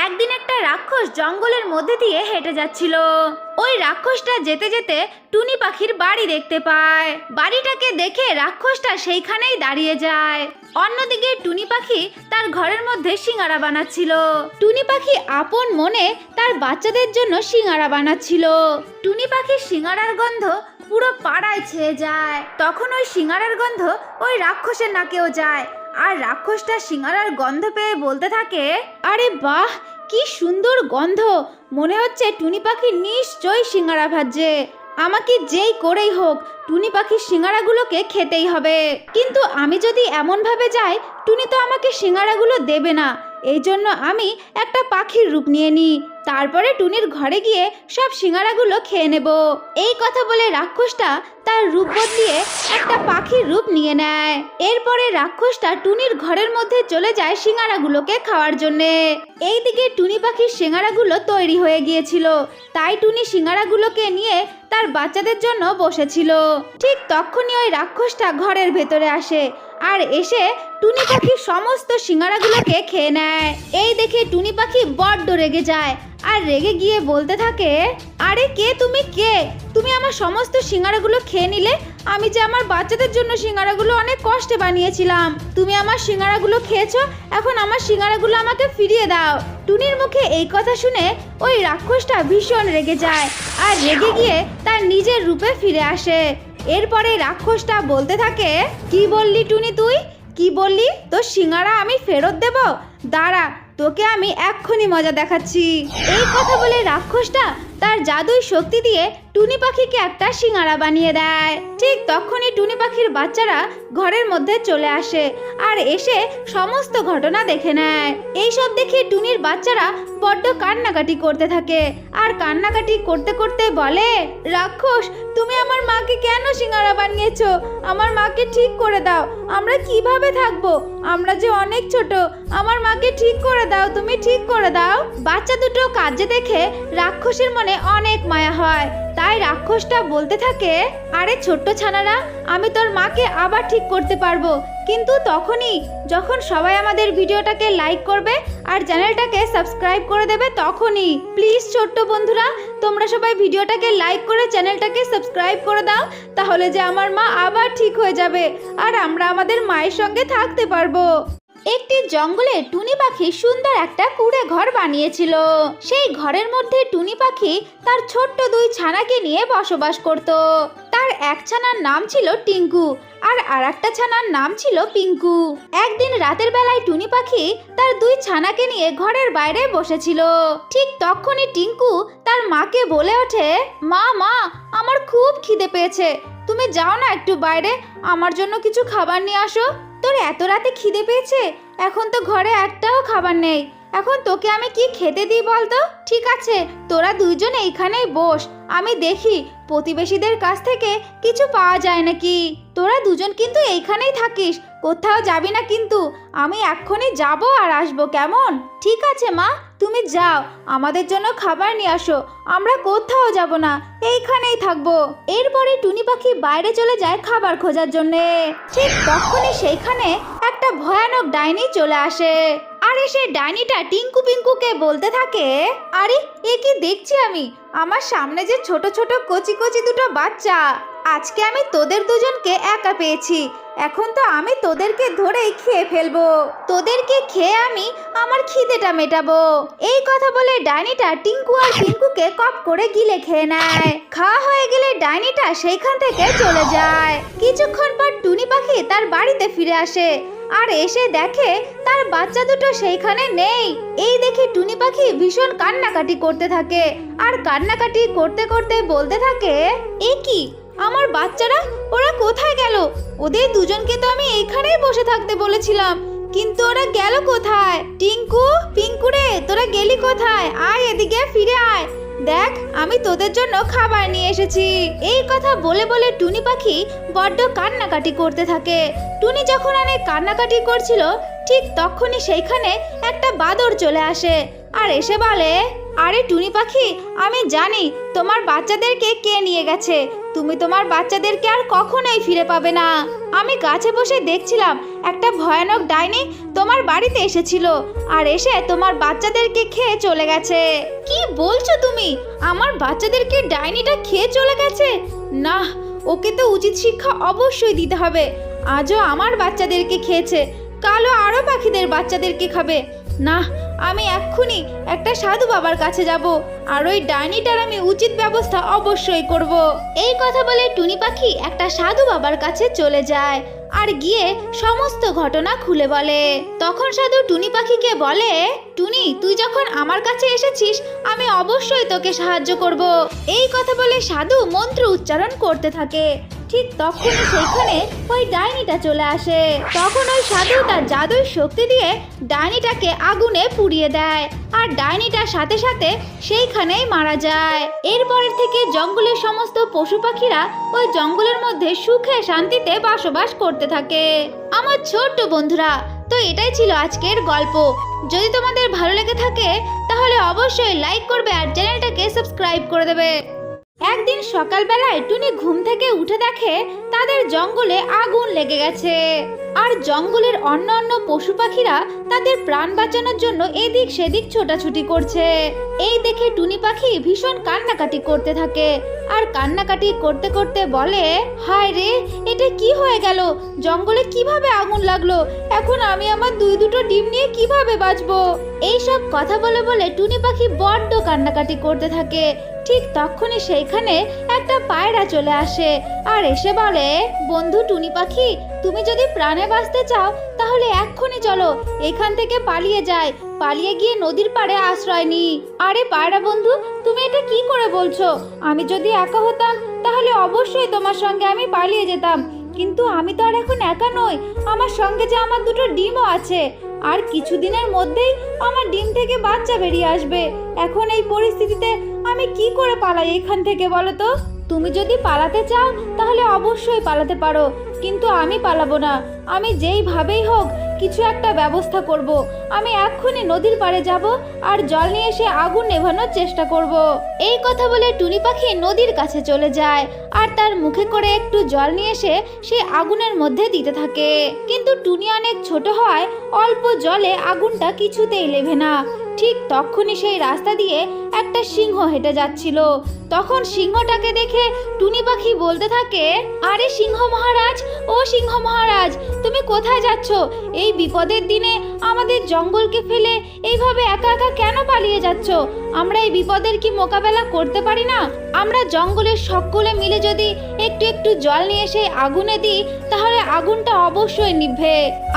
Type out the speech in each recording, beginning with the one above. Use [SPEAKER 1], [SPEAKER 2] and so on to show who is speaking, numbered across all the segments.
[SPEAKER 1] একদিন একটা রাক্ষস জঙ্গলের মধ্যে দিয়ে হেঁটে যাচ্ছিল। ওই রাক্ষসটা যেতে যেতে টুনি পাখির বাড়ি দেখতে পায়। বাড়িটাকে দেখে রাক্ষসটা সেইখানেই দাঁড়িয়ে যায়। অন্যদিকে টুনি পাখি তার ঘরের মধ্যে সিঙ্গারা বানাচ্ছিল। টুনি পাখি আপন মনে তার বাচ্চাদের জন্য সিঙ্গারা বানাচ্ছিল। টুনি পাখির সিঙ্গারার গন্ধ পুরো পাড়ায় ছেয়ে যায়। তখন ওই সিঙ্গারার গন্ধ ওই রাক্ষসের নাকেও যায়। আর রাক্ষসটা সিঙ্গারার গন্ধ পেয়ে বলতে থাকে, আরে বাহ, কি সুন্দর গন্ধ! মনে হচ্ছে টুনি পাখি নিশ্চয়ই সিঙ্গারা ভাজছে। আমাকে যেই করেই হোক টুনি পাখির সিঙ্গারাগুলোকে খেতেই হবে। কিন্তু আমি যদি এমনভাবে যাই, টুনি তো আমাকে সিঙ্গারাগুলো দেবে না। এই জন্য আমি একটা পাখির রূপ নিয়ে নিই, তারপরে টুনির ঘরে গিয়ে সব সিঙ্গারাগুলো খেয়ে নেব। এই কথা বলে রাক্ষসটা তার রূপ বদলিয়ে একটা পাখির রূপ নিয়ে নেয়। এরপরে রাক্ষসটা টুনির ঘরের মধ্যে চলে যায় সিঙ্গারাগুলোকে খাওয়ার জন্যে। এইদিকে টুনি পাখির সিঙ্গারাগুলো তৈরি হয়ে গিয়েছিল, তাই টুনি সিঙ্গারাগুলোকে নিয়ে তার বাচ্চাদের জন্য বসেছিল। ঠিক তখনই ওই রাক্ষসটা ঘরের ভেতরে আসে আর এসে টুনি পাখির সমস্ত সিঙ্গারাগুলোকে খেয়ে নেয়। এই দেখে টুনি পাখি বড্ড রেগে যায় আর রেগে গিয়ে বলতে থাকে, আরে কে তুমি? তুমি আমার সমস্ত সিঙ্গারাগুলো খেয়ে নিলে? আমি যে আমার বাচ্চাদের জন্য সিঙ্গারাগুলো অনেক কষ্টে বানিয়েছিলাম। তুমি আমার সিঙ্গারাগুলো খেয়েছো, এখন আমার সিঙ্গারাগুলো আমাকে ফিরিয়ে দাও। টুনির মুখে এই কথা শুনে ওই রাক্ষসটা ভীষণ রেগে যায় আর রেগে গিয়ে তার নিজের রূপে ফিরে আসে। এরপরে রাক্ষসটা বলতে থাকে, কি বললি টুনি তুই? কি বললি? তোর সিঙ্গারা আমি ফেরত দেব? দাঁড়া, তোকে আমি এক্ষুনি মজা দেখাচ্ছি। এই কথা বলে রাক্ষসটা তার জাদুই শক্তি দিয়ে টুনি পাখিকে একটা সিঙ্গারা বানিয়ে দেয়। ঠিক তখনই টুনি পাখির বাচ্চারা ঘরের মধ্যে চলে আসে আর এসে সমস্ত ঘটনা দেখে নেয়। এইসব দেখে টুনির বাচ্চারা বড্ড কান্নাকাটি করতে থাকে আর কান্নাকাটি করতে করতে বলে, রাক্ষস, তুমি আমার মাকে কেন সিঙ্গারা বানিয়েছো? আমার মাকে ঠিক করে দাও। আমরা কিভাবে থাকবো? আমরা যে অনেক ছোট। আমার মাকে ঠিক করে দাও, তুমি ঠিক করে দাও। বাচ্চা দুটো কাঁদছে দেখে রাক্ষসের মনে অনেক মায়া হয়। তাই রাক্ষসটা বলতে থাকে, আরে ছোট্ট ছানারা, আমি তোর মাকে আবার ঠিক করতে পারবো, কিন্তু তখনই যখন সবাই আমাদের ভিডিওটাকে লাইক করবে আর চ্যানেলটাকে সাবস্ক্রাইব করে দেবে। তখনই প্লিজ ছোট্ট বন্ধুরা, তোমরা সবাই ভিডিওটাকে লাইক করে চ্যানেলটাকে সাবস্ক্রাইব করে দাও, তাহলে যে আমার মা আবার ঠিক হয়ে যাবে আর আমরা আমাদের মায়ের সঙ্গে থাকতে পারবো। একটি জঙ্গলে টুনি পাখি সুন্দর একটা কুঁড়ে ঘর বানিয়েছিল। সেই ঘরের মধ্যে টুনি পাখি তার ছোট্ট দুই ছানাকে নিয়ে বসবাস করত। তার এক ছানার নাম ছিল টিঙ্কু আর আরেকটা ছানার নাম ছিল পিঙ্কু। একদিন রাতের বেলায় টুনি পাখি তার দুই ছানাকে নিয়ে ঘরের বাইরে বসেছিল। ঠিক তখনই টিঙ্কু তার মাকে বলে ওঠে, মা, আমার খুব খিদে পেয়েছে, তুমি যাও না একটু বাইরে, আমার জন্য কিছু খাবার নিয়ে আসো। তোর এত রাতে খিদে পেয়েছে? এখন তো ঘরে একটাও খাবার নেই, এখন তোকে আমি কি খেতে দিই বলতো? ঠিক আছে, তোরা দুইজন এইখানেই বস, আমি দেখি প্রতিবেশীদের কাছ থেকে কিছু পাওয়া যায় নাকি। তোরা দুজন কিন্তু এইখানেই থাকিস, কোথাও যাবি না কিন্তু। আমি এক্ষুনি যাব আর আসবো, কেমন? ঠিক আছে মা, তুমি যাও, আমাদের জন্য খাবার নিয়ে আসো, আমরা কোথাও যাব না, এইখানেই থাকবো। এরপরে টুনি পাখি বাইরে চলে যায় খাবার খোঁজার জন্যে। ঠিক তখনই সেইখানে একটা ভয়ানক ডাইনি চলে আসে আর এসে ডাইনিটা টিঙ্কু পিঙ্কুকে বলতে থাকে, আরে এ কি দেখছি আমি? আমার সামনে যে ছোট ছোট কচি কচি দুটো বাচ্চা, আজকে আমি তোদের দুজনকে একা পেয়েছি, এখন তো আমি তোদেরকে ধরেই খেয়ে ফেলবো। তোদেরকে খেয়ে আমি আমার খিদেটা মেটাবো। এই কথা বলে ডাইনিটা টিঙ্কু আর পিঙ্কুকে কপ করে গিলে খেয়ে নেয়। খাওয়া হয়ে গেলে ডাইনিটা সেইখান থেকে চলে যায়। কিছুক্ষণ পর টুনি পাখি তার বাড়িতে ফিরে আসে আর এসে দেখে তার বাচ্চা দুটো সেইখানে নেই। এই দেখে টুনি পাখি ভীষণ কান্নাকাটি করতে থাকে আর কান্নাকাটি করতে করতে বলতে থাকে, এ কি, আমার বাচ্চারা, ওরা কোথায় গেল? ওদের দুজনকে তো আমি এইখানেই বসে থাকতে বলেছিলাম, কিন্তু ওরা গেল কোথায়? টিঙ্কু, পিঙ্কু রে, তোরা গেলি কোথায়? আয় এদিকে, ফিরে আয়, দেখ আমি তোদের জন্য খাবার নিয়ে এসেছি। এই কথা বলে বলে টুনি পাখি বড্ড কান্নাকাটি করতে থাকে। টুনি যখন অনেক কান্নাকাটি করছিল, ঠিক তখনই সেইখানে একটা বাদর চলে আসে আর এসে বলে, আরে টুনি পাখি, আমি জানি তোমার বাচ্চাদেরকে কে নিয়ে গেছে। তুমি তোমার বাচ্চাদেরকে আর কখনোই ফিরে পাবে না। আমি গাছে বসে দেখছিলাম একটা ভয়ানক ডাইনি তোমার বাড়িতে এসেছিল আর এসে তোমার বাচ্চাদেরকে খেয়ে চলে গেছে। কি বলছো তুমি? আমার বাচ্চাদেরকে ডাইনিটা খেয়ে চলে গেছে? না, ওকে তো উচিত শিক্ষা অবশ্যই দিতে হবে। আজও আমার বাচ্চাদেরকে খেয়েছে, কালও আরও পাখিদের বাচ্চাদেরকে খাবে। না, আমি এক্ষুনি একটা সাধু বাবার কাছে যাব আর ওই ডাইনিটার আমি উচিত ব্যবস্থা অবশ্যই করব। এই কথা বলে টুনি পাখি একটা সাধু বাবার কাছে চলে যায় আর গিয়ে সমস্ত ঘটনা খুলে বলে। তখন সাধু টুনি পাখিকে বলে, টুনি, তুই যখন আমার কাছে এসেছিস আমি অবশ্যই তোকে সাহায্য করব। এই কথা বলে সাধু মন্ত্র উচ্চারণ করতে থাকে। ঠিক তখনই সেইখানে ওই ডাইনিটা চলে আসে। তখন ওই সাধু তার জাদুর শক্তি দিয়ে ডাইনিটাকে আগুনে পুড়িয়ে দেয় আর ডাইনিটার সাথে সাথে সেইখানেই মারা যায়। এরপরের থেকে জঙ্গলের সমস্ত পশু পাখিরা ওই জঙ্গলের মধ্যে সুখে শান্তিতে বসবাস করতে থাকে। আমার ছোট্ট বন্ধুরা, তো এটাই ছিল আজকের গল্প। যদি তোমাদের ভালো লেগে থাকে তাহলে অবশ্যই লাইক করবে আর চ্যানেলটাকে সাবস্ক্রাইব করে দেবে। একদিন সকালবেলায় টুনি ঘুম থেকে উঠে দেখে তাদের জঙ্গলে আগুন লেগে গেছে আর জঙ্গলের অন্যান্য পশু পাখিরা তাদের প্রাণ বাঁচানোর জন্য এদিক সেদিক ছোটাছুটি করছে। এই দেখে টুনি পাখি ভীষণ কান্নাকাটি করতে থাকে আর কান্নাকাটি করতে করতে বলে, হায় রে, এটা কি হয়ে গেল? জঙ্গলে কিভাবে আগুন লাগলো? এখন আমি আমার দুটো ডিম নিয়ে কিভাবে বাঁচবো? এইসব কথা বলে বলে টুনি পাখি বড্ড কান্নাকাটি করতে থাকে। ঠিক তখনই সেইখানে একটা পায়রা চলে আসে আর এসে বলে, বন্ধু টুনি পাখি, তুমি যদি প্রাণে বাঁচতে চাও তাহলে এক্ষুনি চলো, এখান থেকে পালিয়ে যাই, পালিয়ে গিয়ে নদীর পাড়ে আশ্রয় নি। আরে পায়রা বন্ধু, তুমি এটা কি করে বলছো? আমি যদি একা হতাম তাহলে অবশ্যই তোমার সঙ্গে আমি পালিয়ে যেতাম, কিন্তু আমি তো আর এখন একা নই, আমার সঙ্গে যে আমার দুটো ডিমও আছে। আর কিছুদিনের মধ্যেই আমার ডিম থেকে বাচ্চা বেরিয়ে আসবে। এখন এই পরিস্থিতিতে আমি কি করে পালাই এখান থেকে বলো তো? তুমি যদি পালাতে চাও তাহলে অবশ্যই পালাতে পারো, কিন্তু আমি পালাবো না। আমি যেইভাবেই হোক কিছু একটা ব্যবস্থা করব। আমি এক্ষুনি নদীর পাড়ে যাব আর জল নিয়ে এসে আগুন নেভানোর চেষ্টা করব। এই কথা বলে টুনি পাখি নদীর কাছে চলে যায় আর তার মুখে করে একটু জল নিয়ে এসে সেই আগুনের মধ্যে দিতে থাকে। কিন্তু টুনি অনেক ছোট হয়, অল্প জলে আগুনটা কিছুতেই লেভে না। ঠিক তখনই সেই রাস্তা দিয়ে একটা সিংহ হেঁটে যাচ্ছিল। তখন সিংহটাকে দেখে টুনি পাখি বলতে থাকে, আরে সিংহ মহারাজ, ও সিংহ মহারাজ, তুমি কোথায় যাচ্ছ? এই বিপদের দিনে আমাদের জঙ্গলকে ফেলে এইভাবে একা একা কেন পালিয়ে যাচ্ছ? আমরা এই বিপদের কি মোকাবেলা করতে পারি না? আমরা জঙ্গলের সকলে মিলে যদি একটু একটু জল নিয়ে সেই আগুনে দিই তাহলে আগুনটা অবশ্যই নিভবে।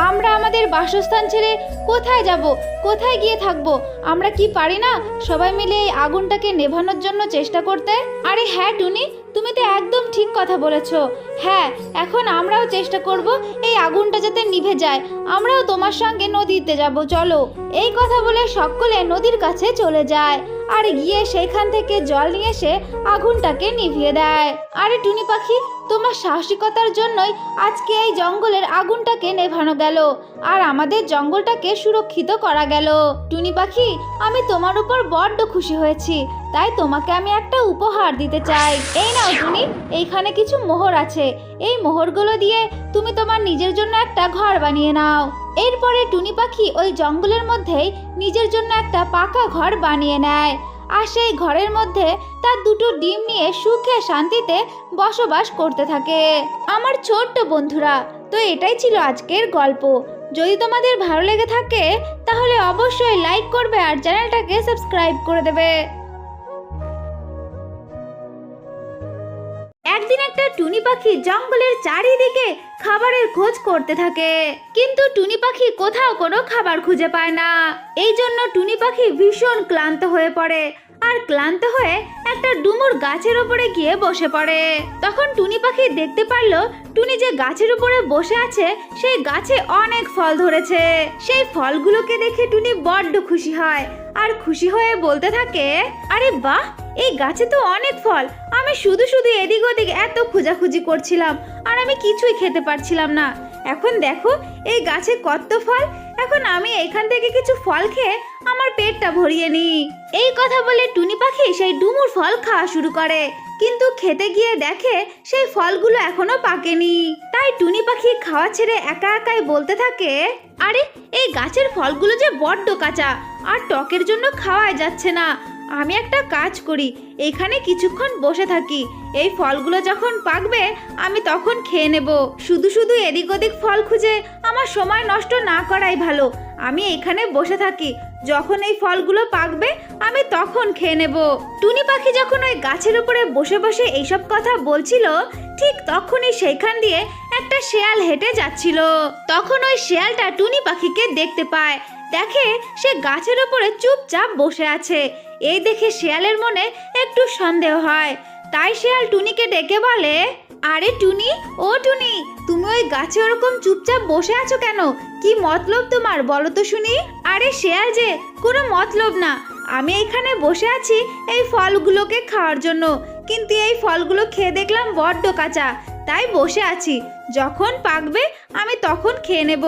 [SPEAKER 1] আমরা আমাদের বাসস্থান ছেড়ে কোথায় যাব, কোথায় গিয়ে থাকবো? আমরা কি পারি না সবাই মিলে এই আগুনটাকে নেভানোর জন্য চেষ্টা করতে? আরে হ্যাঁ টুনি, তুমি তো একদম ঠিক কথা বলেছো। হ্যাঁ, এখন আমরাও চেষ্টা করব এই আগুনটা যাতে নিভে যায়। আমরাও তোমার সঙ্গে নদীতে যাব, চলো। এই কথা বলে সকলে নদীর কাছে চলে যায় আর গিয়ে সেখান থেকে জল নিয়ে এসে আগুনটাকে নিভিয়ে দেয়। আরে টুনি পাখি, তোমার সাহসিকতার জন্যই আজকে এই জঙ্গলের আগুনটাকে নেভানো গেল আর আমাদের জঙ্গলটাকে সুরক্ষিত করা গেল। টুনি পাখি, আমি তোমার উপর বড্ড খুশি হয়েছি, তাই তোমাকে আমি একটা উপহার দিতে চাই। এই নাও টুনি, এইখানে কিছু মোহর আছে, এই মোহরগুলো দিয়ে তুমি তোমার নিজের জন্য একটা ঘর বানিয়ে নাও। এরপরে টুনি পাখি ওই জঙ্গলের মধ্যেই নিজের জন্য একটা পাকা ঘর বানিয়ে নেয় আর সেই ঘরের মধ্যে তার দুটো ডিম নিয়ে সুখে শান্তিতে বসবাস করতে থাকে। আমার ছোট্ট বন্ধুরা, তো এটাই ছিল আজকের গল্প। যদি তোমাদের ভালো লেগে থাকে তাহলে অবশ্যই লাইক করবে আর চ্যানেলটাকে সাবস্ক্রাইব করে দেবে। একদিন একটা টুনি পাখি জঙ্গলের চারিদিকে খাবারের খোঁজ করতে থাকে, কিন্তু টুনি পাখি কোথাও কোনো খাবার খুঁজে পায় না। এই জন্য টুনি পাখি ভীষণ ক্লান্ত হয়ে পড়ে আর ক্লান্ত হয়ে একটা ডুমুর গাছের উপরে গিয়ে বসে পড়ে। তখন টুনি পাখি দেখতে পারল টুনি যে গাছের উপরে বসে আছে সেই গাছে অনেক ফল ধরেছে। সেই ফলগুলোকে দেখে টুনি বড্ড খুশি হয় আর খুশি হয়ে বলতে থাকে, আরে বাহ, এই গাছে তো অনেক ফল, আমি শুধু শুধু এদিক ওদিক এত খোঁজাখুঁজি করছিলাম আর আমি কিছুই খেতে পারছিলাম না। এখন দেখো এই গাছে কত ফল, এখন আমি এখান থেকে কিছু ফল খেয়ে আমার পেটটা ভরিয়ে নি। এই কথা বলে টুনি পাখি সেই ডুমুর ফল খাওয়া শুরু করে, কিন্তু খেতে গিয়ে দেখে সেই ফলগুলো এখনো পাকেনি। তাই টুনি পাখি খাওয়া ছেড়ে একা একাই বলতে থাকে, আরে এই গাছের ফলগুলো যে বড্ড কাঁচা আর টকের জন্য খাওয়াই যাচ্ছে না। আমি একটা কাজ করি, এখানে কিছুক্ষণ বসে থাকি, এই ফলগুলো যখন পাকবে আমি তখন খেয়ে নেব। শুধু শুধু এদিক ওদিক ফল খুঁজে আমার সময় নষ্ট না করাই ভালো। আমি এখানে বসে থাকি, যখন এই ফলগুলো পাকবে আমি তখন খেয়ে নেব। টুনি পাখি যখন ওই গাছের উপরে বসে বসে এইসব কথা বলছিল, ঠিক তখনই সেইখান দিয়ে একটা শেয়াল হেঁটে যাচ্ছিল। তখন ওই শেয়ালটা টুনি পাখিকে দেখতে পায়, দেখে সে গাছের উপরে চুপচাপ বসে আছে। এই দেখে শেয়ালের মনে একটু সন্দেহ হয়, তাই শেয়াল টুনিকে ডেকে বলে, আরে টুনি, ও টুনি, তুমি ওই গাছে ওরকম চুপচাপ বসে আছো কেন? কি মতলব তোমার, বলো তো শুনি। আরে শেয়াল যে, কোনো মতলব না, আমি এখানে বসে আছি এই ফলগুলোকে খাওয়ার জন্য, কিন্তু এই ফলগুলো খেয়ে দেখলাম বড্ড কাঁচা, তাই বসে আছি, যখন পাকবে আমি তখন খেয়ে নেব।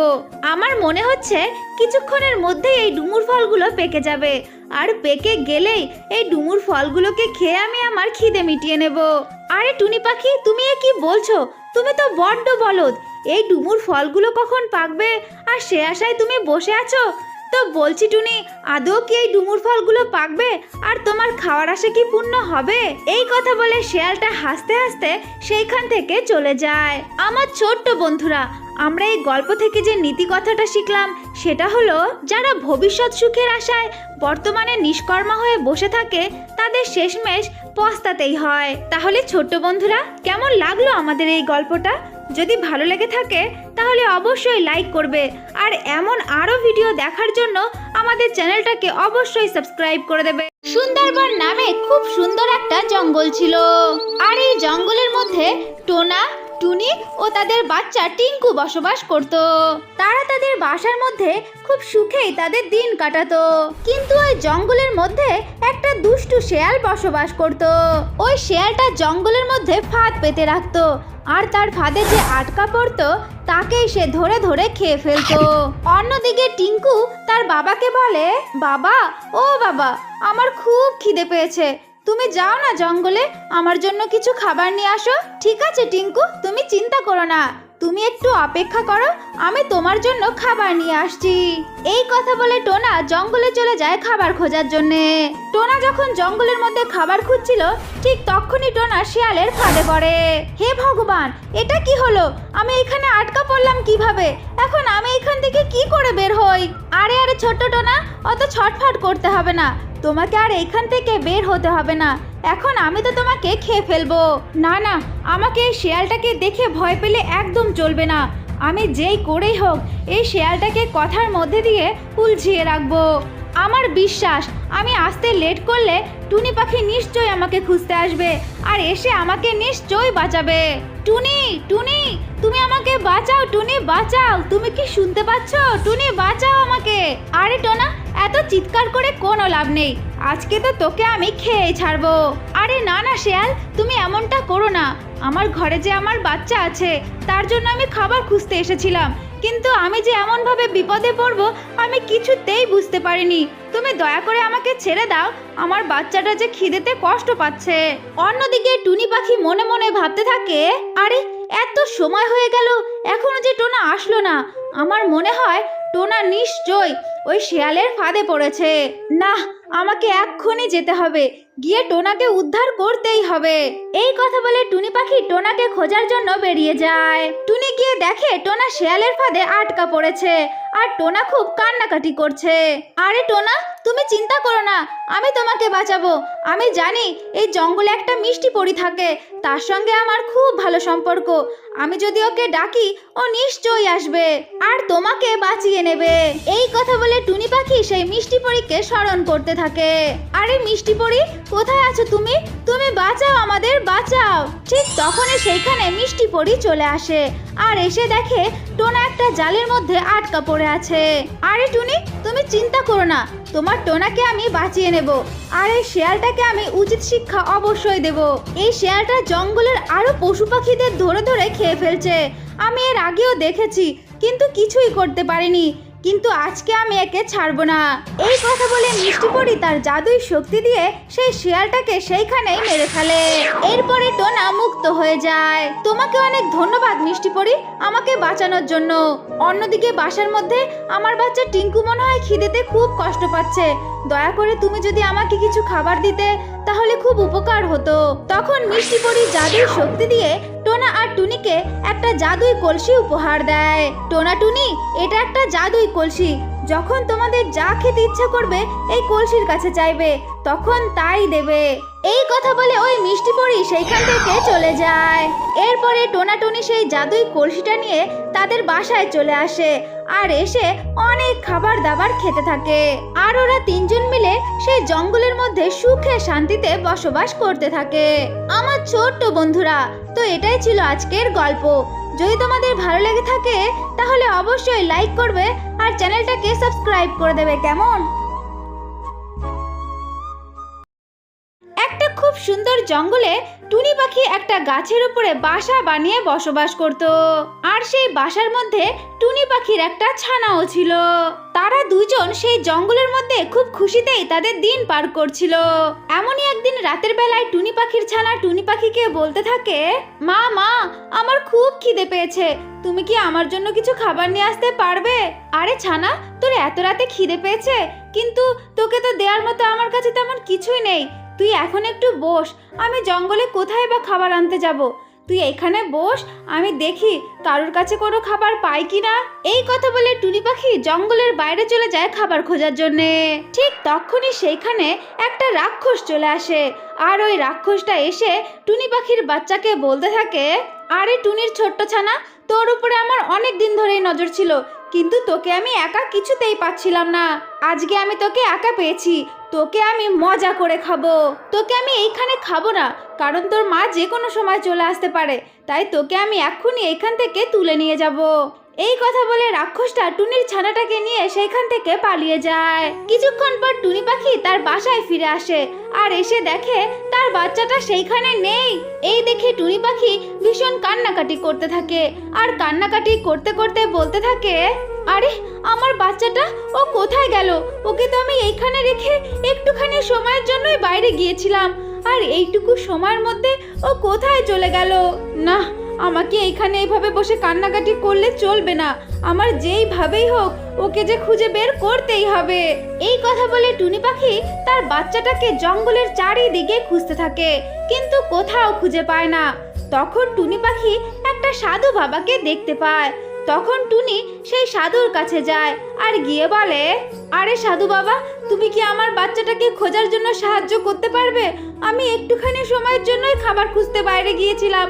[SPEAKER 1] আমার মনে হচ্ছে কিছুক্ষণের মধ্যে এই ডুমুর ফলগুলো পেকে যাবে, আর পেকে গেলেই এই ডুমুর ফলগুলোকে খেয়ে আমি আমার খিদে মিটিয়ে নেব। আরে টুনি পাখি, তুমি এ কি বলছো? তুমি তো বড্ড বলদ, এই ডুমুর ফলগুলো কখন পাকবে আর সে আশায় তুমি বসে আছো? তো বলছি টুনি, আদৌ কি এই ডুমুর ফলগুলো পাকবে আর তোমার খাওয়ার আশা কি পূর্ণ হবে? এই কথা বলে শেয়ালটা হাসতে হাসতে সেইখান থেকে চলে যায়। আমার ছোট্ট বন্ধুরা, আমরা এই গল্প থেকে যে নীতি কথাটা শিখলাম সেটা হলো, যারা ভবিষ্যৎ সুখের আশায় বর্তমানে নিষ্কর্মা হয়ে বসে থাকে তাদের শেষমেশ পস্তাতেই হয়। তাহলে ছোট্ট বন্ধুরা, কেমন লাগলো আমাদের এই গল্পটা? যদি ভালো লেগে থাকে তাহলে অবশ্যই লাইক করবে, আর এমন আরো ভিডিও দেখার জন্য আমাদের চ্যানেলটাকে অবশ্যই সাবস্ক্রাইব করে দেবে। সুন্দরবন নামে খুব সুন্দর একটা জঙ্গল ছিল, আর এই জঙ্গলের মধ্যে টোনা, টুনি ও তাদের বাচ্চা টিঙ্কু বসবাস করত। তারা তাদের বাসার মধ্যে খুব সুখেই তাদের দিন কাটাতো। কিন্তু ওই জঙ্গলের মধ্যে একটা দুষ্টু শেয়াল বসবাস করত। ওই শেয়ালটা জঙ্গলের মধ্যে ফাঁদ পেতে রাখতো, আর তার ফাঁদে যে আটকা পড়তো তাকেই সে ধরে ধরে খেয়ে ফেলতো। অন্যদিকে টিঙ্কু তার বাবাকে বলে, বাবা, ও বাবা, আমার খুব খিদে পেয়েছে, তুমি যাও না জঙ্গলে, আমার জন্য কিছু খাবার নিয়ে আসো। ঠিক আছে টিঙ্কু, তুমি চিন্তা করো না, তুমি একটু অপেক্ষা করো, আমি তোমার জন্য খাবার নিয়ে আসছি। এই কথা বলে টোনা জঙ্গলে চলে যায় খাবার খোঁজার জন্যে। টোনা যখন জঙ্গলের মধ্যে খাবার খুঁজছিল, ঠিক তখনই টোনা শিয়ালের ফাঁদে পড়ে। হে ভগবান, এটা কি হলো? আমি এখানে আটকা পড়লাম কিভাবে? এখন আমি এখান থেকে কি করে বের হই? আরে আরে ছোট্ট টোনা, অত ছটফট করতে হবে না, তোমাকে আর এখান থেকে বের হতে হবে না, এখন আমি তো তোমাকে খেয়ে ফেলবো। না না, আমাকে এই শেয়ালটাকে দেখে ভয় পেলে একদম চলবে না, আমি যেই করেই হোক এই শেয়ালটাকে কথার মধ্যে দিয়ে উলঝিয়ে রাখবো। আমার বিশ্বাস, আমি আসতে লেট করলে টুনি পাখি নিশ্চয়ই আমাকে খুঁজতে আসবে আর এসে আমাকে নিশ্চয়ই বাঁচাবে। টুনি, টুনি, তুমি আমাকে বাঁচাও, টুনি বাঁচাও, তুমি কি শুনতে পাচ্ছ? টুনি বাঁচাও আমাকে। আরে টোনা, এত চিৎকার করে কোনো লাভ নেই, আজকে তো তোকে আমি খেয়েই ছাড়বো। আরে না না শেয়াল, তুমি এমনটা করো না, আমার ঘরে যে আমার বাচ্চা আছে তার জন্য আমি খাবার খুঁজতে এসেছিলাম, কিন্তু আমি যে এমনভাবে বিপদে পড়বো আমি কিছুতেই বুঝতে পারিনি। তুমি দয়া করে আমাকে ছেড়ে দাও, আমার বাচ্চাটা যে খিদেতে কষ্ট পাচ্ছে। অন্যদিকে টুনি পাখি মনে মনে ভাবতে থাকে, আরে এত সময় হয়ে গেল এখনো যে টোনা আসলো না, আমার মনে হয় টোনা নিশ্চয়ই ওই শেয়ালের ফাঁদে পড়েছে। না, আমাকে এক্ষুনি যেতে হবে, গিয়ে টোনাকে উদ্ধার করতেই হবে। এই কথা বলে টুনি পাখি টোনাকে খোঁজার জন্য বেরিয়ে যায়। টুনি গিয়ে দেখে টোনা শেয়ালের ফাঁদে আটকা পড়েছে, আর টোনা খুব কান্নাকাটি করছে। আরে টোনা, তুমি চিন্তা করো না, আমি তোমাকে বাঁচাবো। আমি জানি এই জঙ্গলে একটা মিষ্টি পরী থাকে, তার সঙ্গে আমার খুব ভালো সম্পর্ক, আমি যদি ওকে ডাকি ও নিশ্চয়ই আসবে আর তোমাকে বাঁচিয়ে নেবে। এই কথা বলে টুনি পাখি সেই মিষ্টি পরীকে স্মরণ করতে থাকে। আরে মিষ্টি পরী, কোথায় আছো তুমি? তুমি বাঁচাও আমাদের, বাঁচাও। ঠিক তখনই সেইখানে মিষ্টি পরী চলে আসে আর এসে দেখে টোনা একটা জালের মধ্যে আটকা পড়ে আছে। আরে টুনি, তুমি চিন্তা করো না, তোমার টোনাকে আমি বাঁচিয়ে নেব, আর এই শেয়ালটাকে আমি উচিত শিক্ষা অবশ্যই দেব। এই শেয়ালটা জঙ্গলের আরো পশু পাখিদের ধরে ধরে খেয়ে ফেলছে, আমি এর আগেও দেখেছি, কিন্তু কিছুই করতে পারিনি। কিন্তু আজকে আমি একে ছাড়বো না। এই কথা বলে মিষ্টি পরি তার জাদুই শক্তি দিয়ে সেই শিয়ালটাকে সেইখানেই মেরে ফেলে। এরপরে টোনা মুক্ত হয়ে যায়। তোমাকে অনেক ধন্যবাদ মিষ্টি পরি আমাকে বাঁচানোর জন্য। অন্যদিকে বাসার মধ্যে আমার বাচ্চা টিঙ্কু মনে হয় খিদেতে খুব কষ্ট পাচ্ছে। দয়া করে তুমি যদি আমাকে কিছু খাবার দিতে তাহলে খুব উপকার হতো। তখন মিষ্টি পরি জাদুই শক্তি দিয়ে টোনা আর টুনিকে একটা জাদুই কলসি উপহার দেয়। টোনা টুনি, এটা একটা জাদুই কলসি। যখন তোমাদের যা খেতে ইচ্ছা করবে এই কলসির কাছে চাইবে, তখন তাই দেবে। এই কথা বলে ওই মিষ্টি পরি সেইখান থেকে চলে যায়। এরপরে টোনা টুনি সেই জাদুই কলসিটা নিয়ে তাদের বাসায় চলে আসে আর এসে অনেক খাবার দাবার খেতে থাকে। আর ওরা তিনজন মিলে সেই জঙ্গলের মধ্যে সুখে শান্তিতে বসবাস করতে থাকে। আমার ছোট্ট বন্ধুরা, তো এটাই ছিল আজকের গল্প। যদি তোমাদের ভালো লেগে থাকে তাহলে অবশ্যই লাইক করবে আর চ্যানেলটাকে সাবস্ক্রাইব করে দেবে। কেমন? একটা খুব সুন্দর জঙ্গলে টুনি পাখি একটা গাছের উপরে বাসা বানিয়ে বসবাস করত। আর সেই বাসার মধ্যে টুনি পাখির একটা ছানাও ছিল। তারা দুজন সেই জঙ্গলের মধ্যে খুব খুশিতেই তাদের দিন পার করছিল। এমনই একদিন রাতের বেলায় টুনি পাখির ছানা টুনি পাখিকে বলতে থাকে, মা মা, আমার খুব খিদে পেয়েছে, তুমি কি আমার জন্য কিছু খাবার নিয়ে আসতে পারবে? আরে ছানা, তোর এত রাতে খিদে পেয়েছে, কিন্তু তোকে তো দেওয়ার মতো আমার কাছে তেমন কিছুই নেই। তুই এখন একটু বস, আমি জঙ্গলে কোথায় বা খাবার আনতে যাব। তুই এখানে বস, আমি দেখি কারোর কাছে কোনো খাবার পাই কিনা। এই কথা বলে টুনি পাখি জঙ্গলের বাইরে চলে যায় খাবার খোঁজার জন্যে। ঠিক তখনই সেইখানে একটা রাক্ষস চলে আসে। আর ওই রাক্ষসটা এসে টুনি পাখির বাচ্চাকে বলতে থাকে, আরে টুনির ছোট্ট ছানা, তোর উপরে আমার অনেক দিন ধরেই নজর ছিল, কিন্তু তোকে আমি একা কিছুতেই পাচ্ছিলাম না। আজকে আমি তোকে একা পেয়েছি, তোকে আমি মজা করে খাবো। তোকে আমি এইখানে খাবো না, কারণ তোর মা যে কোনো সময় চলে আসতে পারে, তাই তোকে আমি এক্ষুনি এইখান থেকে তুলে নিয়ে যাব। এই কথা বলে রাক্ষসটা টুনির ছানাটাকে নিয়ে সেইখান থেকে পালিয়ে যায়। কিছুক্ষণ পর টুনি পাখি তার বাসায় ফিরে আসে আর এসে দেখে তার বাচ্চাটা সেইখানে নেই। এই দেখে টুনি পাখি ভীষণ কান্নাকাটি করতে থাকে আর কান্নাকাটি করতে করতে বলতে থাকে, আরে আমার বাচ্চাটা, ও কোথায় গেল? ওকে তো আমি এইখানে রেখে একটুখানি সময়ের জন্যই বাইরে গিয়েছিলাম, আর এইটুকু সময়ের মধ্যে ও কোথায় চলে গেল? না, আমাকে এইখানে এইভাবে বসে কান্নাকাটি করলে চলবে না। আমার যেইভাবেই হোক ওকে যে খুঁজে বের করতেই হবে। এই কথা বলে টুনি পাখি তার বাচ্চাটাকে জঙ্গলের চারিদিকে খুঁজতে থাকে, কিন্তু কোথাও খুঁজে পায় না। তখন টুনি পাখি একটা সাধু বাবাকে দেখতে পায়। তখন টুনি সেই সাধুর কাছে যায় আর গিয়ে বলে, আরে সাধু বাবা, তুমি কি আমার বাচ্চাটাকে খোঁজার জন্য সাহায্য করতে পারবে? আমি একটুখানি সময়ের জন্যই খাবার খুঁজতে বাইরে গিয়েছিলাম,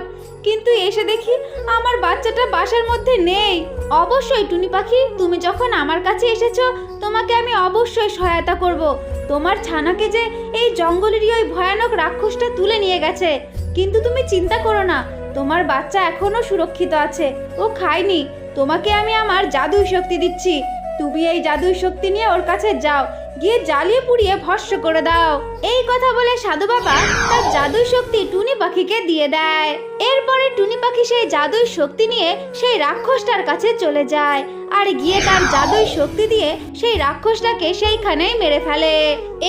[SPEAKER 1] কিন্তু এসে দেখি আমার বাচ্চাটা বাসার মধ্যে নেই। অবশ্যই টুনি পাখি, তুমি যখন আমার কাছে এসেছো তোমাকে আমি অবশ্যই সহায়তা করব। তোমার ছানাকে যে এই জঙ্গলেরই ওই ভয়ানক রাক্ষসটা তুলে নিয়ে গেছে, কিন্তু তুমি চিন্তা করো না, তোমার বাচ্চা এখনো সুরক্ষিত আছে, ও খায়নি। তোমাকে আমি আমার জাদুই শক্তি দিচ্ছি, তুমি এই জাদুই শক্তি নিয়ে ওর কাছে যাও, গিয়ে জ্বালিয়ে পুড়িয়ে ভস্ম করে দাও। এই কথা বলে সাধু বাবা তার জাদুই শক্তি টুনি পাখিকে দিয়ে দেয়। এরপরে টুনি পাখি সেই জাদুই শক্তি নিয়ে সেই রাক্ষসটার কাছে চলে যায় আর গিয়ে তার জাদুই শক্তি দিয়ে সেই রাক্ষসটাকে সেইখানেই মেরে ফেলে।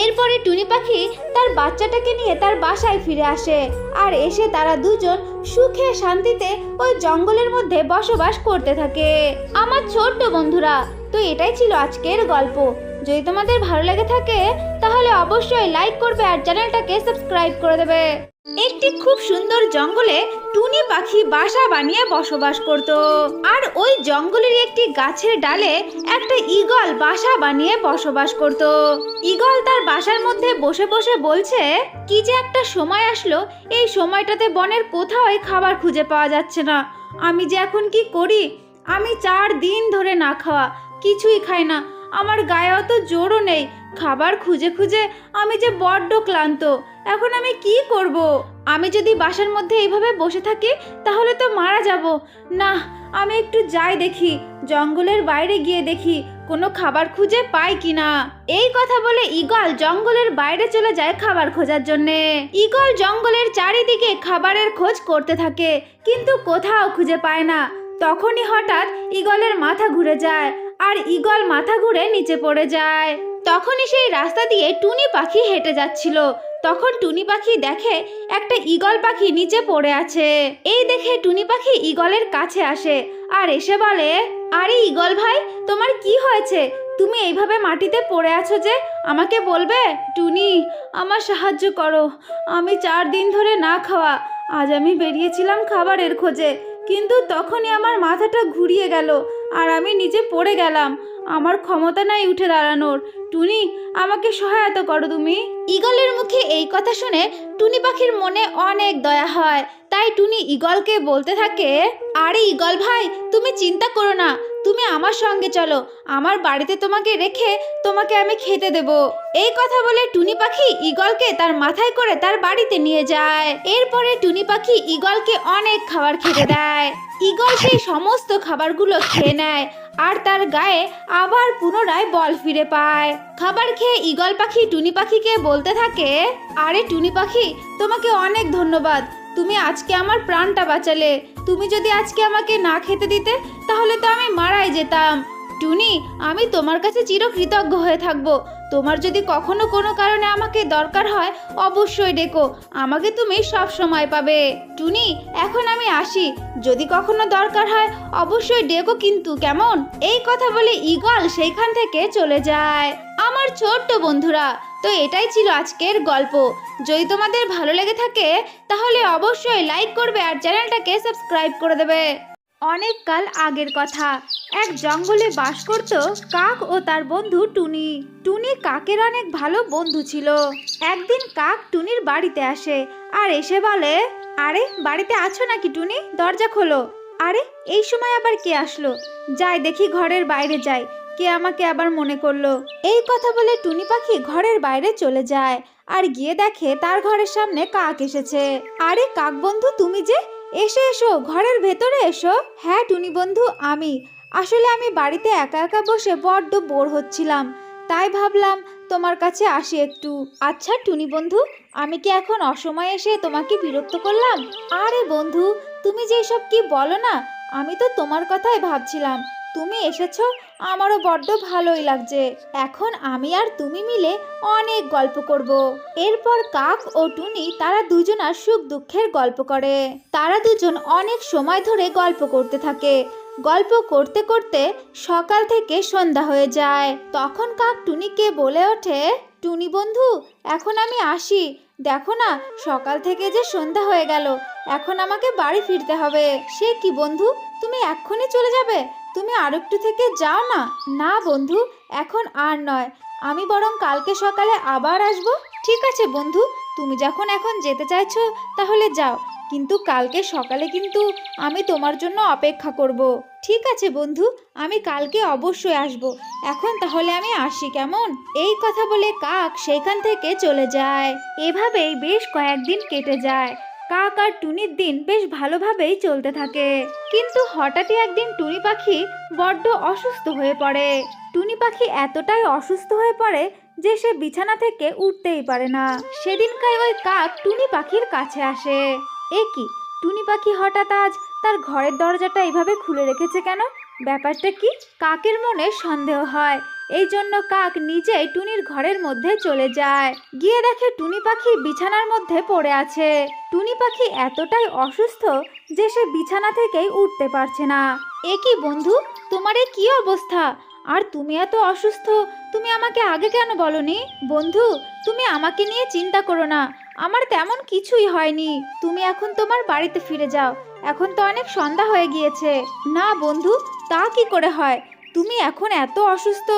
[SPEAKER 1] এরপরে টুনি পাখি তার বাচ্চাটাকে নিয়ে তার বাসায় ফিরে আসে আর এসে তারা দুজন সুখে শান্তিতে ওই জঙ্গলের মধ্যে বসবাস করতে থাকে। আমার ছোট্ট বন্ধুরা, তো এটাই ছিল আজকের গল্প। যদি তোমাদের ভালো লেগে থাকে তাহলে অবশ্যই লাইক করবে আর চ্যানেলটাকে সাবস্ক্রাইব করে দেবে। একটি খুব সুন্দর জঙ্গলে টুনি পাখি বাসা বানিয়ে বসবাস করত। আর ওই জঙ্গলের একটি গাছের ডালে একটা ঈগল বাসা বানিয়ে বসবাস করত। ঈগল তার বাসার মধ্যে বসে বসে বলছে, কি যে একটা সময় আসলো, এই সময়টাতে বনের কোথাও খাবার খুঁজে পাওয়া যাচ্ছে না। আমি যে এখন কি করি? আমি 4 দিন ধরে না খাওয়া, কিছুই খাই না, আমার গায়ে অত জোরও নেই। খাবার খুঁজে খুঁজে আমি যে বড্ড ক্লান্ত। এখন আমি কি করব? আমি যদি বাসার মধ্যে এইভাবে বসে থাকি তাহলে তো মারা যাব। না, আমি একটু যাই দেখি, জঙ্গলের বাইরে গিয়ে দেখি কোনো খাবার খুঁজে পাই কিনা। এই কথা বলে ঈগল জঙ্গলের বাইরে চলে যায় খাবার খোঁজার জন্যে। ঈগল জঙ্গলের চারিদিকে খাবারের খোঁজ করতে থাকে, কিন্তু কোথাও খুঁজে পায় না। তখনই হঠাৎ ঈগলের মাথা ঘুরে যায় আর ঈগল মাথা ঘুরে নিচে পড়ে যায়। তখনই সেই রাস্তা দিয়ে টুনি পাখি হেঁটে যাচ্ছিল। তখন টুনি পাখি দেখে একটা ঈগল পাখি নিচে পড়ে আছে। এই দেখে টুনি পাখি ঈগলের কাছে আসে আর এসে বলে, আরে ঈগল ভাই, তোমার কি হয়েছে? তুমি এইভাবে মাটিতে পড়ে আছো যে, আমাকে বলবে? টুনি, আমার সাহায্য করো, আমি 4 দিন ধরে না খাওয়া। আজ আমি বেরিয়েছিলাম খাবারের খোঁজে, কিন্তু তখনই আমার মাথাটা ঘুরিয়ে গেল আর আমি নিচে পড়ে গেলাম। আমার ক্ষমতা নাই উঠে দাঁড়ানোর। টুনি, আমাকে সহায়তা করো তুমি। ঈগলের মুখে এই কথা শুনে টুনি পাখির মনে অনেক দয়া হয়। তাই টুনি ঈগলকে বলতে থাকে, আরে ঈগল ভাই, তুমি চিন্তা করো না, তুমি আমার সঙ্গে চলো, আমার বাড়িতে তোমাকে রেখে তোমাকে আমি খেতে দেব। এই কথা বলে টুনি পাখি ঈগলকে তার মাথায় করে তার বাড়িতে নিয়ে যায়। এরপরে টুনি পাখি ঈগলকে অনেক খাবার খেতে দেয়। ঈগল সেই সমস্ত খাবারগুলো খেয়ে নেয় আর তার গায়ে আবার পুনরায় বল ফিরে পায়। খাবার খেয়ে ঈগল পাখি টুনি পাখিকে বলতে থাকে, আরে টুনি পাখি, তোমাকে অনেক ধন্যবাদ, তুমি আজকে আমার প্রাণটা বাঁচালে। তুমি যদি আজকে আমাকে না খেতে দিতে তাহলে তো আমি মারাই যেতাম। টুনি, আমি তোমার কাছে চিরকৃতজ্ঞ হয়ে থাকবো। তোমার যদি কখনো কোনো কারণে আমাকে দরকার হয় অবশ্যই ডেকো, আমাকে তুমি সব সময় পাবে। টুনি, এখন আমি আসি, যদি কখনো দরকার হয় অবশ্যই ডেকো কিন্তু, কেমন? এই কথা বলে ঈগল সেইখান থেকে চলে যায়। আমার ছোট্ট বন্ধুরা, তো এটাই ছিল আজকের গল্প। যদি তোমাদের ভালো লেগে থাকে তাহলে অবশ্যই লাইক করবে আর চ্যানেলটাকে সাবস্ক্রাইব করে দেবে। অনেক কাল আগের কথা, এক জঙ্গলে বাস করত কাক ও তার বন্ধু টুনি। টুনি কাকের অনেক ভালো বন্ধু ছিল। একদিন কাক টুনির বাড়িতে আসে আর এসে বলে, আরে বাড়িতে আছো নাকি টুনি? দরজা খোলো। আরে এই সময় আবার কে আসলো? যাই দেখি ঘরের বাইরে যাই, কে আমাকে আবার মনে করলো। এই কথা বলে টুনি পাখি ঘরের বাইরে চলে যায় আর গিয়ে দেখে তার ঘরের সামনে কাক এসেছে। আরে কাক বন্ধু, তুমি যে, এসো এসো, ঘরের ভেতরে এসো। হ্যাঁ টুনি বন্ধু, আসলে আমি বাড়িতে একা একা বসে বড্ড বোর হচ্ছিলাম, তাই ভাবলাম তোমার কাছে আসি একটু। আচ্ছা টুনি বন্ধু, আমি কি এখন অসময়ে এসে তোমাকে বিরক্ত করলাম? আরে বন্ধু, তুমি যে এসব কি বলো না, আমি তো তোমার কথাই ভাবছিলাম। তুমি এসেছো, আমারও বড্ড ভালোই লাগছে। এখন আমি আর তুমি মিলে অনেক গল্প করব। এরপর কাক ও টুনি তারা দুজনার সুখ দুঃখের গল্প করে। তারা দুজন অনেক সময় ধরে গল্প করতে থাকে। গল্প করতে করতে সকাল থেকে সন্ধ্যা হয়ে যায়। তখন কাক টুনিকে বলে ওঠে, টুনি বন্ধু, এখন আমি আসি। দেখো না, সকাল থেকে যে সন্ধ্যা হয়ে গেল, এখন আমাকে বাড়ি ফিরতে হবে। সে কি বন্ধু, তুমি এক্ষুনি চলে যাবে? তুমি আর একটু থেকে যাও না। না বন্ধু, এখন আর নয়, আমি বরং কালকে সকালে আবার আসব। ঠিক আছে বন্ধু, তুমি যখন এখন যেতে চাইছো তাহলে যাও, কিন্তু কালকে সকালে কিন্তু আমি তোমার জন্য অপেক্ষা করব। ঠিক আছে বন্ধু, আমি কালকে অবশ্যই আসব। এখন তাহলে আমি আসি, কেমন? এই কথা বলে কাক সেখান থেকে চলে যায়। এভাবেই বেশ কয়েকদিন কেটে যায়। কাক আর টুনির দিন বেশ ভালোভাবেই চলতে থাকে। কিন্তু হঠাৎই একদিন টুনি পাখি বড্ড অসুস্থ হয়ে পড়ে। টুনি পাখি এতটাই অসুস্থ হয়ে পড়ে যে সে বিছানা থেকে উঠতেই পারে না। সেদিনকার ওই কাক টুনি পাখির কাছে আসে। এ কি, টুনি পাখি হঠাৎ আজ তার ঘরের দরজাটা এইভাবে খুলে রেখেছে কেন? ব্যাপারটা কি? কাকের মনে সন্দেহ হয়। এই জন্য কাক নিজেই টুনির ঘরের মধ্যে চলে যায়। গিয়ে দেখে টুনি পাখি বিছানার মধ্যে পড়ে আছে। টুনি পাখি এতটাই অসুস্থ যে সে বিছানা থেকেই উঠতে পারছে না। এ কি বন্ধু, তোমার এ কি অবস্থা? আর তুমি এত অসুস্থ, তুমি আমাকে আগে কেন বলনি? বন্ধু, তুমি আমাকে নিয়ে চিন্তা করো না, আমার তেমন কিছুই হয়নি। তুমি এখন তোমার বাড়িতে ফিরে যাও, এখন তো অনেক সন্ধ্যা হয়ে গিয়েছে। না বন্ধু, তা কি করে হয়? তুমি এখন এত অসুস্থ,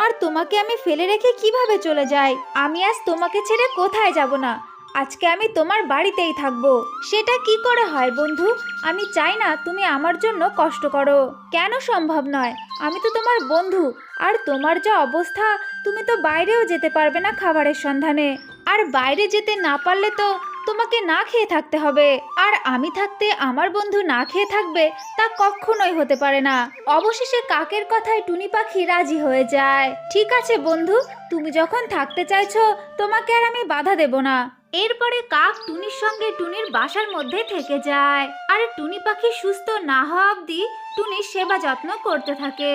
[SPEAKER 1] আর তোমাকে আমি ফেলে রেখে কিভাবে চলে যাই? আমি আজ তোমাকে ছেড়ে কোথায় যাব না, আজকে আমি তোমার বাড়িতেই থাকবো। সেটা কি করে হয় বন্ধু? আমি চাই না তুমি আমার জন্য কষ্ট করো। কেন সম্ভব নয়? আমি তো তোমার বন্ধু, আর তোমার যা অবস্থা, তুমি তো বাইরেও যেতে পারবে না খাবারের সন্ধানে। আর বাইরে যেতে না পারলে তো তোমাকে না খেয়ে থাকতে হবে, আর আমি থাকতে আমার বন্ধু না খেয়ে থাকবে তা কখনোই হতে পারে না। অবশেষে কাকের কথায় টুনি পাখি রাজি হয়ে যায়। ঠিক আছে বন্ধু, তুমি যখন থাকতে চাইছো তোমাকে আর আমি বাধা দেব না। এরপরে কাক টুনির সঙ্গে টুনির বাসার মধ্যে থেকে যায়। আর টুনি পাখি সুস্থ না হওয়া অবধি টুনি সেবা যত্ন করতে থাকে।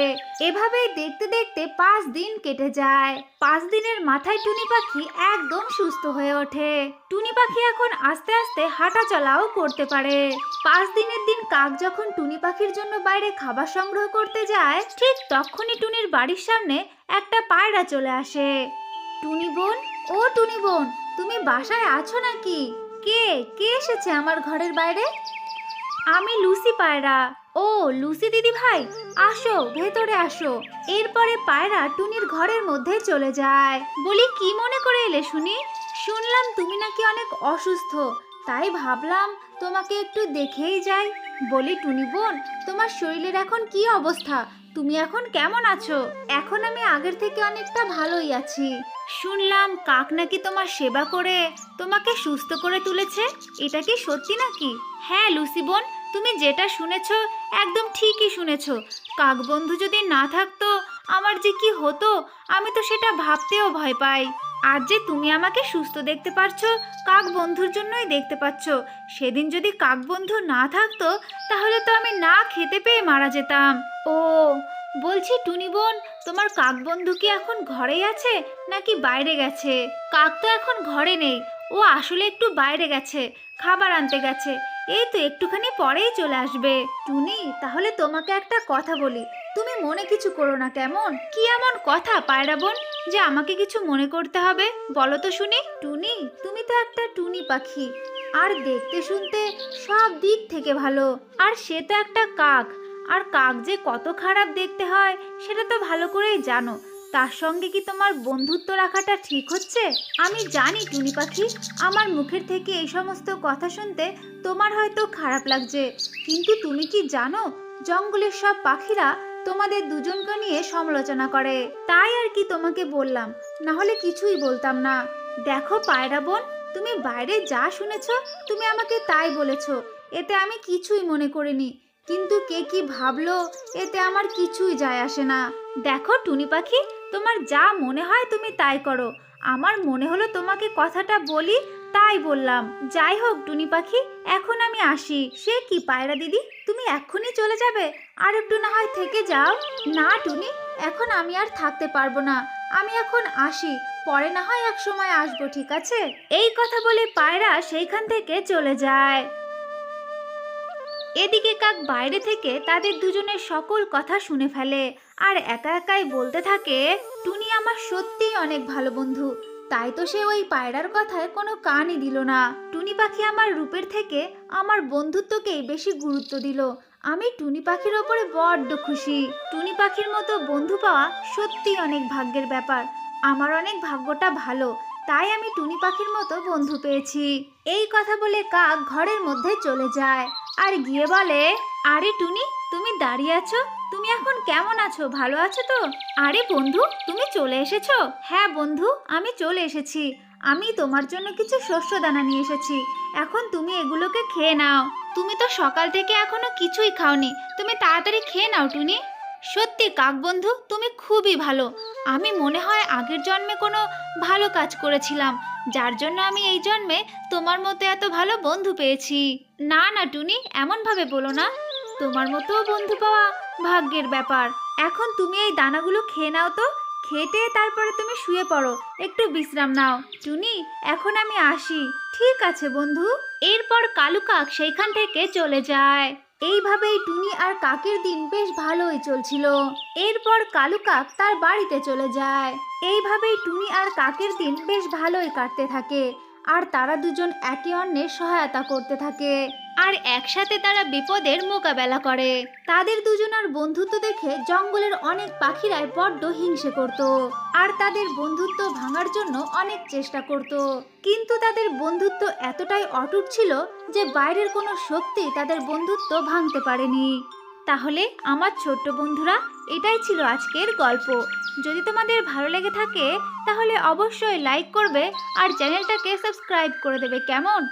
[SPEAKER 1] এভাবেই দেখতে দেখতে 5 দিন কেটে যায়। 5 দিনের মাথায় টুনি পাখি একদম সুস্থ হয়ে ওঠে। টুনি পাখি এখন আস্তে আস্তে হাঁটা চলাও করতে পারে। 5 দিনের দিন কাক যখন টুনি পাখির জন্য বাইরে খাবার সংগ্রহ করতে যায়, ঠিক তখনই টুনির বাড়ির সামনে একটা পায়রা চলে আসে। টুনি বোন, ও টুনি বোন, তুমি বাসায় আছো নাকি? কে কে এসেছে আমার ঘরের বাইরে? আমি লুসি পায়রা। ও লুসি দিদি ভাই, আসো ভেতরে আসো। এরপরে পায়রা টুনির ঘরের মধ্যে চলে যায়। বলি, কি মনে করে এলে শুনি? শুনলাম তুমি নাকি অনেক অসুস্থ, তাই ভাবলাম তোমাকে একটু দেখেই যাই। বলি টুনি বোন, তোমার শরীরের এখন কি অবস্থা? তুমি এখন কেমন আছো? এখন আমি আগের থেকে অনেকটা ভালোই আছি। শুনলাম কাক নাকি তোমার সেবা করে তোমাকে সুস্থ করে তুলেছে, এটা কি সত্যি নাকি? হ্যাঁ লুসি বোন, তুমি যেটা শুনেছো একদম ঠিকই শুনেছো। কাক বন্ধু যদি না থাকতো আমার যে কি হতো আমি তো সেটা ভাবতেও ভয় পাই। আর যে তুমি আমাকে সুস্থ দেখতে পারছো, কাক বন্ধুর জন্যই দেখতে পাচ্ছ। সেদিন যদি কাক বন্ধু না থাকতো তাহলে তো আমি না খেতে পেয়ে মারা যেতাম। ও বলছি টুনি বোন, তোমার কাক বন্ধু কি এখন ঘরেই আছে নাকি বাইরে গেছে? কাক তো এখন ঘরে নেই, ও আসলে একটু বাইরে গেছে, খাবার আনতে গেছে। এই তো একটুখানি পরেই চলে আসবে। টুনি, তাহলে তোমাকে একটা কথা বলি, তুমি মনে কিছু করো না কেমন? কি এমন কথা পায়রা বোন যে আমাকে কিছু মনে করতে হবে? বলো তো শুনি। টুনি, তুমি তো একটা টুনি পাখি, আর দেখতে শুনতে সব দিক থেকে ভালো। আর সে তো একটা কাক, আর কাক যে কত খারাপ দেখতে হয় সেটা তো ভালো করেই জানো। তার সঙ্গে কি তোমার বন্ধুত্ব রাখাটা ঠিক হচ্ছে? আমি জানি টুনি পাখি, আমার মুখের থেকে এই সমস্ত কথা শুনতে তোমার হয়তো খারাপ লাগছে, কিন্তু তুমি কি জানো জঙ্গলের সব পাখিরা তোমাদের দুজনকে নিয়ে সমালোচনা করে। তাই আর কি তোমাকে বললাম, না হলে কিছুই বলতাম না। দেখো পায়রা বোন, তুমি বাইরে যা শুনেছো তুমি আমাকে তাই বলেছো, এতে আমি কিছুই মনে করিনি। কিন্তু কে কি ভাবলো এতে আমার কিছুই যায় আসে না। দেখো টুনি পাখি, তোমার যা মনে হয় তুমি তাই করো। আমার মনে হলো তোমাকে কথাটা বলি, তাই বললাম। যাই হোক টুনি পাখি, এখন আমি আসি। সে কি পায়রা দিদি, তুমি এক্ষুনি চলে যাবে? আর একটু না হয় থেকে যাও। না টুনি, এখন আমি আর থাকতে পারবো না, আমি এখন আসি, পরে না হয় এক সময় আসবো, ঠিক আছে? এই কথা বলে পায়রা সেইখান থেকে চলে যায়। এদিকে কাক বাইরে থেকে তাদের দুজনের সকল কথা শুনে ফেলে, আর একা একাই বলতে থাকে, টুনি আমার সত্যিই অনেক ভালো বন্ধু, তাই তো সে ওই পায়রার কথায় কোনো কানই দিল না। টুনি পাখি আমার রূপের থেকে আমার বন্ধুত্বকেই বেশি গুরুত্ব দিল। আমি টুনি পাখির ওপরে বড্ড খুশি। টুনি পাখির মতো বন্ধু পাওয়া সত্যিই অনেক ভাগ্যের ব্যাপার। আমার অনেক ভাগ্যটা ভালো, তাই আমি টুনি পাখির মতো বন্ধু পেয়েছি। এই কথা বলে কাক ঘরের মধ্যে চলে যায় আর গিয়ে বলে, আরে টুনি, তুমি দাঁড়িয়ে আছো, তুমি এখন কেমন আছো? ভালো আছো তো? আরে বন্ধু, তুমি চলে এসেছো? হ্যাঁ বন্ধু, আমি চলে এসেছি। আমি তোমার জন্য কিছু শস্য দানা নিয়ে এসেছি, এখন তুমি এগুলোকে খেয়ে নাও। তুমি তো সকাল থেকে এখনো কিছুই খাওনি, তুমি তাড়াতাড়ি খেয়ে নাও টুনি। সত্যি কাক বন্ধু, তুমি খুবই ভালো। আমি মনে হয় আগের জন্মে কোনো ভালো কাজ করেছিলাম, যার জন্য আমি এই জন্মে তোমার মতো এত ভালো বন্ধু পেয়েছি। না না টুনি, এমনভাবে বলো না, তোমার মতো বন্ধু পাওয়া ভাগ্যের ব্যাপার। এখন তুমি এই দানাগুলো খেয়ে নাও তো, খেতে তারপরে তুমি শুয়ে পড়ো, একটু বিশ্রাম নাও। টুনি, এখন আমি আসি। ঠিক আছে বন্ধু। এরপর কালু কাক সেইখান থেকে চলে যায়। এইভাবেই টুনি আর কাকের দিন বেশ ভালোই চলছিল। এরপর কালু কাক তার বাড়িতে চলে যায়। এইভাবেই টুনি আর কাকের দিন বেশ ভালোই কাটতে থাকে, আর তারা দুজন একে অন্যের সহায়তা করতে থাকে, আর একসাথে তারা বিপদের মোকাবেলা করে। তাদের দুজনের বন্ধুত্ব দেখে জঙ্গলের অনেক পাখিরাই বড্ড হিংসে করত, আর তাদের বন্ধুত্ব ভাঙার জন্য অনেক চেষ্টা করত। কিন্তু তাদের বন্ধুত্ব এতটাই অটুট ছিল যে বাইরের কোনো শক্তি তাদের বন্ধুত্ব ভাঙতে পারেনি। তাহলে আমার ছোট্ট বন্ধুরা, এটাই ছিল আজকের গল্প। যদি তোমাদের ভালো লেগে থাকে তাহলে অবশ্যই লাইক করবে আর চ্যানেলটাকে সাবস্ক্রাইব করে দেবে, কেমন?